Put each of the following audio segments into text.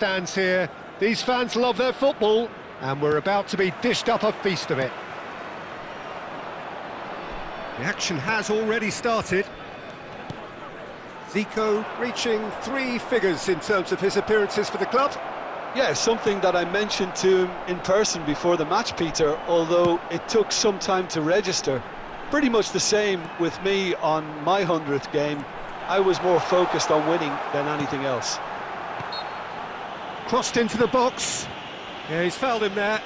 stands here. These fans love their football, and we're about to be dished up a feast of it. The action has already started. Zico reaching 3 figures in terms of his appearances for the club. Yeah, something that I mentioned to him in person before the match, Peter, although it took some time to register. Pretty much the same with me on my 100th game. I was more focused on winning than anything else. Crossed into the box. Yeah, he's fouled him there.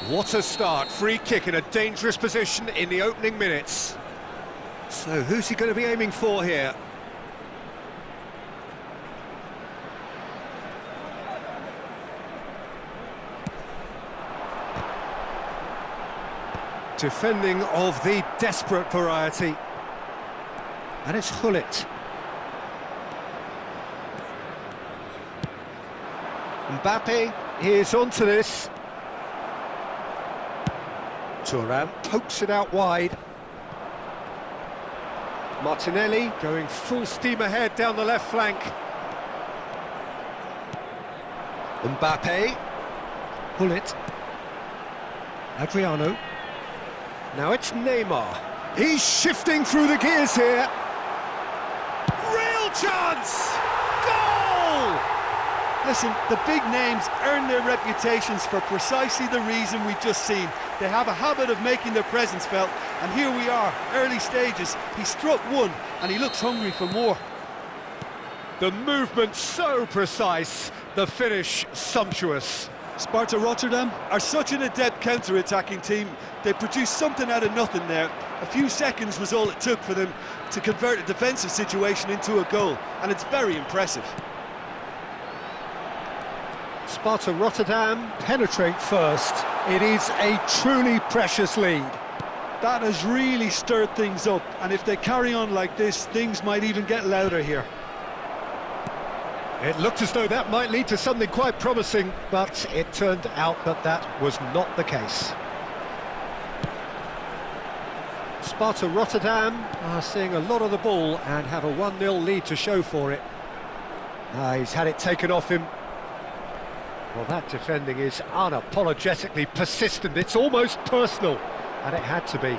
What a start. Free kick in a dangerous position in the opening minutes. So who's he going to be aiming for here? Defending of the desperate variety. And it's Gullit. Mbappe is onto this. Thuram pokes it out wide. Martinelli going full steam ahead down the left flank. Mbappe. Gullit. Adriano. Now it's Neymar. He's shifting through the gears here. Real chance! Goal! Listen, the big names earn their reputations for precisely the reason we've just seen. They have a habit of making their presence felt, and here we are, early stages. He struck one, and he looks hungry for more. The movement so precise, the finish sumptuous. Sparta Rotterdam are such an adept counter-attacking team. They produced something out of nothing there. A few seconds was all it took for them to convert a defensive situation into a goal, and it's very impressive. Sparta Rotterdam penetrate first. It is a truly precious lead. That has really stirred things up, and if they carry on like this, things might even get louder here. It looked as though that might lead to something quite promising, but it turned out that that was not the case. Sparta Rotterdam are seeing a lot of the ball and have a 1-0 lead to show for it. He's had it taken off him. Well, that defending is unapologetically persistent. It's almost personal, and it had to be.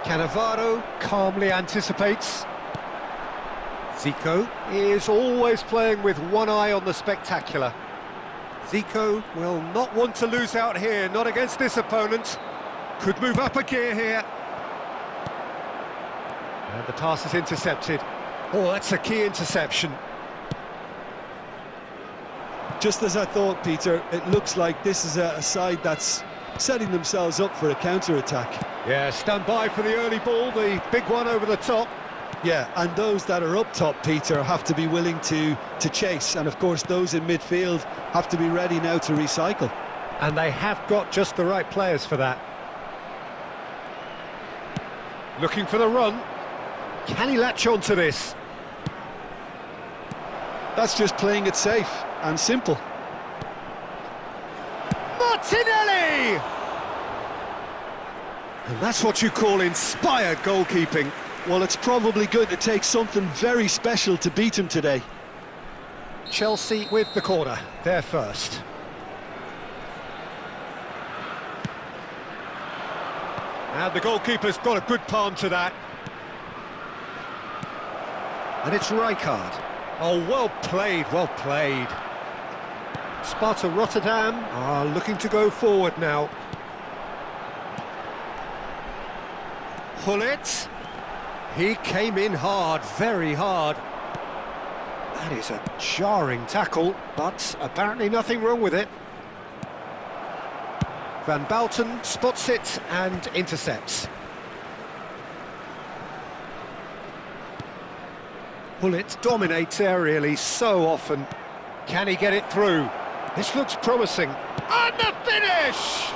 Cannavaro calmly anticipates. Zico is always playing with one eye on the spectacular. Zico will not want to lose out here, not against this opponent. Could move up a gear here. And the pass is intercepted. Oh, that's a key interception. Just as I thought, Peter, it looks like this is a side that's setting themselves up for a counter-attack. Yeah, stand by for the early ball, the big one over the top. Yeah, and those that are up top, Peter, have to be willing to chase. And, of course, those in midfield have to be ready now to recycle. And they have got just the right players for that. Looking for the run. Can he latch on to this? That's just playing it safe and simple. Martinelli! And that's what you call inspired goalkeeping. Well, it's probably going to take something very special to beat him today. Chelsea with the corner, they're first. And the goalkeeper's got a good palm to that. And it's Rijkaard. Oh, well played, well played. Sparta Rotterdam are looking to go forward now. Gullit. He came in hard, very hard. That is a jarring tackle, but apparently nothing wrong with it. Van Bouten spots it and intercepts. Gullit dominates aerially so often. Can he get it through? This looks promising. And the finish!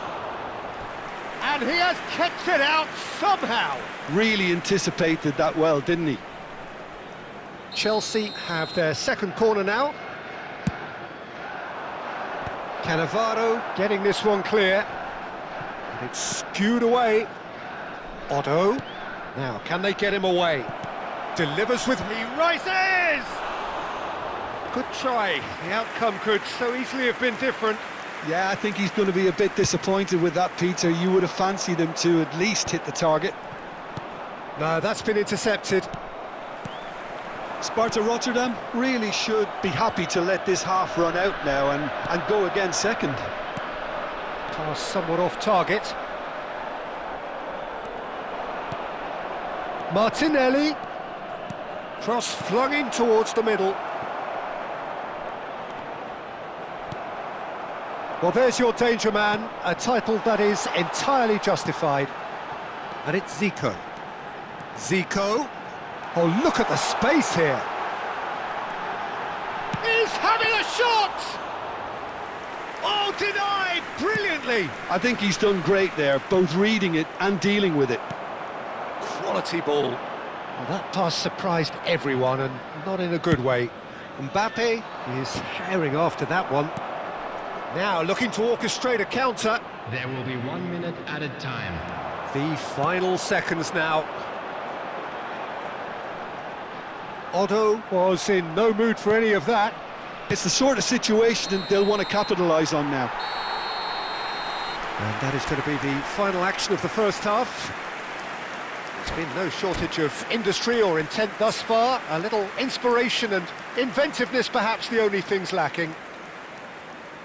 And he has kept it out somehow. Really anticipated that well, didn't he? Chelsea have their second corner now. Cannavaro getting this one clear. And it's skewed away. Otto. Now, can they get him away? Delivers with... He rises! Good try. The outcome could so easily have been different. Yeah, I think he's going to be a bit disappointed with that, Peter. You would have fancied him to at least hit the target. No, that's been intercepted. Sparta Rotterdam really should be happy to let this half run out now and go again second. Pass somewhat off target. Martinelli. Cross flung in towards the middle. Well, there's your danger man, a title that is entirely justified. And it's Zico. Zico. Oh, look at the space here. He's having a shot! Oh, denied brilliantly. I think he's done great there, both reading it and dealing with it. Quality ball. Well, that pass surprised everyone, and not in a good way. Mbappe is herring after that one. Now looking to orchestrate a counter. There will be 1 minute added time. The final seconds now. Otto was in no mood for any of that. It's the sort of situation that they'll want to capitalise on now. And that is going to be the final action of the first half. There's been no shortage of industry or intent thus far. A little inspiration and inventiveness perhaps the only things lacking.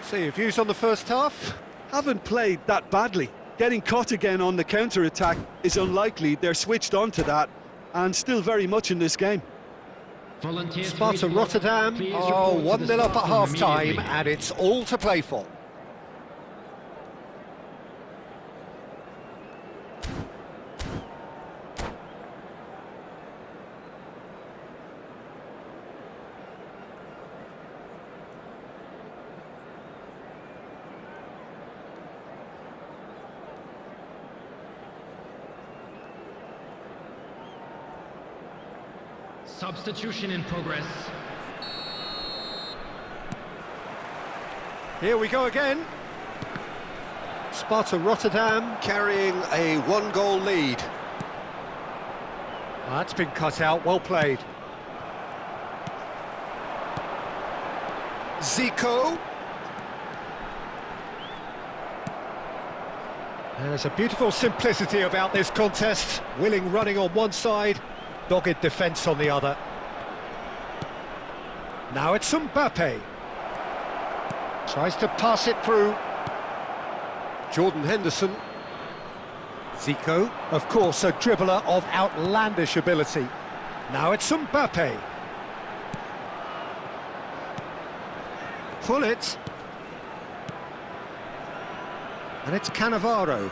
So your views on the first half? Haven't played that badly. Getting caught again on the counter-attack is unlikely. They're switched on to that and still very much in this game. Sparta Rotterdam are 1-0 up at half-time and it's all to play for. Substitution in progress. Here we go again. Sparta Rotterdam carrying a 1-goal lead. That's been cut out, well played. Zico. There's a beautiful simplicity about this contest. Willing running on one side, dogged defence on the other. Now it's Mbappe. Tries to pass it through. Jordan Henderson. Zico, of course, a dribbler of outlandish ability. Now it's Mbappe. Pullet. And it's Cannavaro.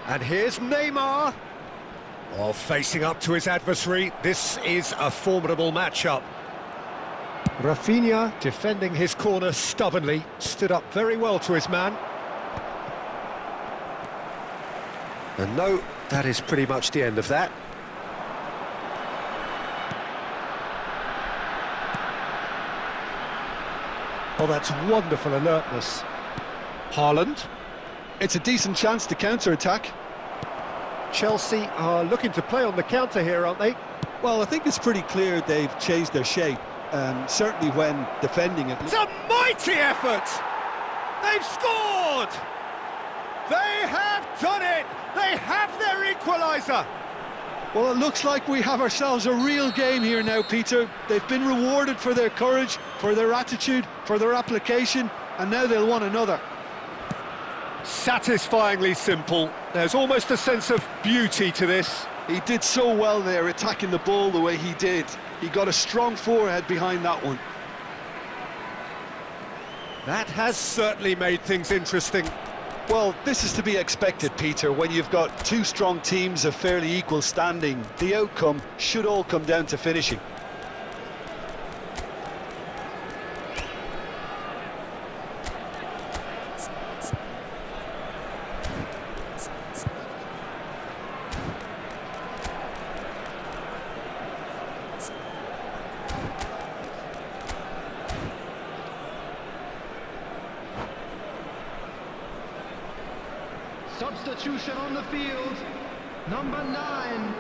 And here's Neymar. Well, facing up to his adversary, this is a formidable matchup. Rafinha defending his corner stubbornly, stood up very well to his man. And no, that is pretty much the end of that. Oh, that's wonderful alertness. Haaland. It's a decent chance to counter-attack. Chelsea are looking to play on the counter here, aren't they? Well, I think it's pretty clear they've changed their shape, certainly when defending it. It's a mighty effort! They've scored! They have done it! They have their equaliser! Well, it looks like we have ourselves a real game here now, Peter. They've been rewarded for their courage, for their attitude, for their application, and now they'll want another. Satisfyingly simple. There's almost a sense of beauty to this. He did so well there, attacking the ball the way he did. He got a strong forehead behind that one. That has certainly made things interesting. Well, this is to be expected, Peter. When you've got two strong teams of fairly equal standing, the outcome should all come down to finishing. Substitution on the field. Number 9,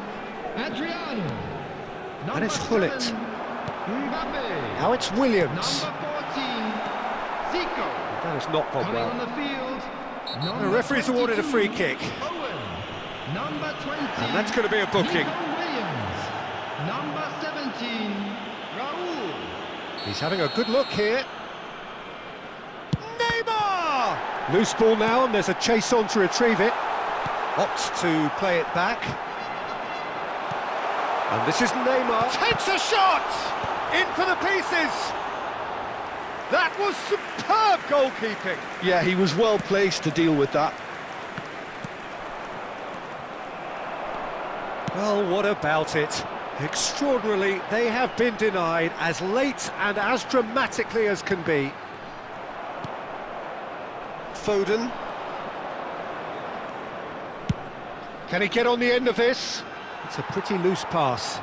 Adriano. And it's Number Hullet. 7, Mbappe. Now it's Williams. Number 14, Zico. That has not gone Coming well. on the field, The number referee's awarded a free 22, kick. Owen. Number 20, And that's going to be a booking. Nico Williams. Number 17, Raul. He's having a good look here. Neymar! Loose ball now, and there's a chase on to retrieve it. Opts to play it back. And this is Neymar. Takes a shot! In for the pieces! That was superb goalkeeping. Yeah, he was well placed to deal with that. Well, what about it? Extraordinarily, they have been denied as late and as dramatically as can be. Foden. Can he get on the end of this? It's a pretty loose pass.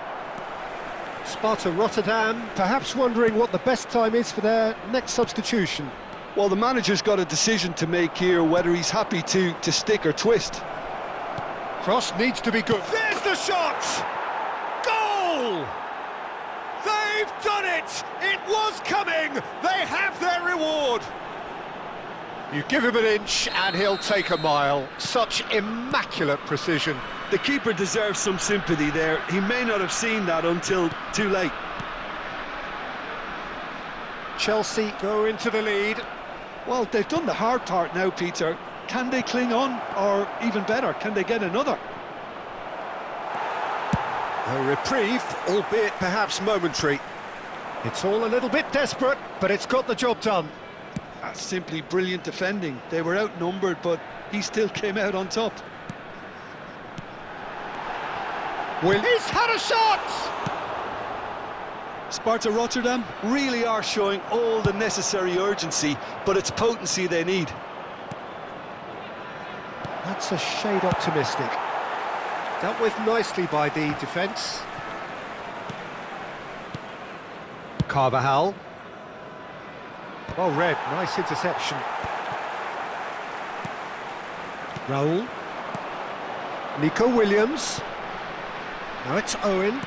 Sparta Rotterdam, perhaps wondering what the best time is for their next substitution. Well, the manager's got a decision to make here, whether he's happy to stick or twist. Cross needs to be good. There's the shot! Goal! They've done it! It was coming! They have their reward! You give him an inch and he'll take a mile. Such immaculate precision. The keeper deserves some sympathy there. He may not have seen that until too late. Chelsea go into the lead. Well, they've done the hard part now, Peter. Can they cling on, or even better, can they get another? A reprieve, albeit perhaps momentary. It's all a little bit desperate, but it's got the job done. That's simply brilliant defending. They were outnumbered, but he still came out on top. He's had a shot! Sparta Rotterdam really are showing all the necessary urgency, but it's potency they need. That's a shade optimistic. Dealt with nicely by the defence. Carvajal. Well read, nice interception. Raul. Nico Williams. Now it's Owen.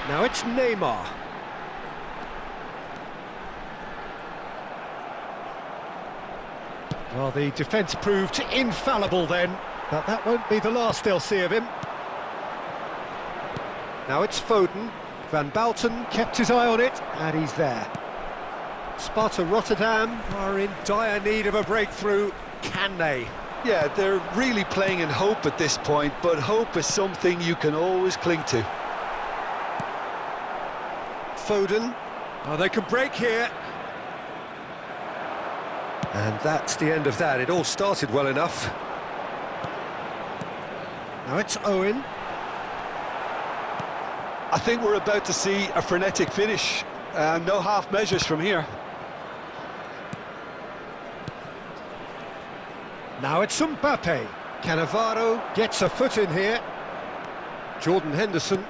Now it's Neymar. Well, the defence proved infallible then, but that won't be the last they'll see of him. Now it's Foden. Van Bouten kept his eye on it, and he's there. Sparta Rotterdam are in dire need of a breakthrough. Can they? Yeah, they're really playing in hope at this point, but hope is something you can always cling to. Foden. Oh, they can break here. And that's the end of that. It all started well enough. Now it's Owen. I think we're about to see a frenetic finish. No half measures from here. Now it's Mbappe. Cannavaro gets a foot in here. Jordan Henderson.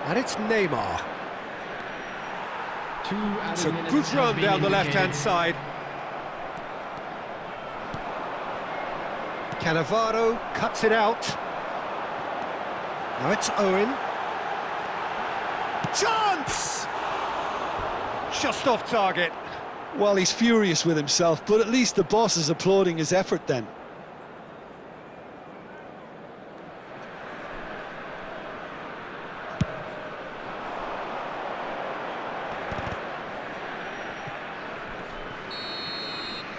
And it's Neymar. It's a good run down the left-hand side. Cannavaro cuts it out. Now it's Owen. Chance! Just off target. Well, he's furious with himself, but at least the boss is applauding his effort then.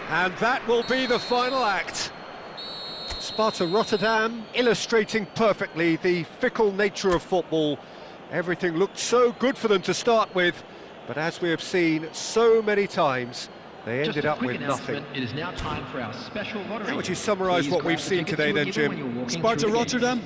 And that will be the final act. Sparta Rotterdam illustrating perfectly the fickle nature of football. Everything looked so good for them to start with, but as we have seen so many times, they ended up with nothing. It is now time for our special lottery. How would you summarise what we've seen today then, Jim? Sparta Rotterdam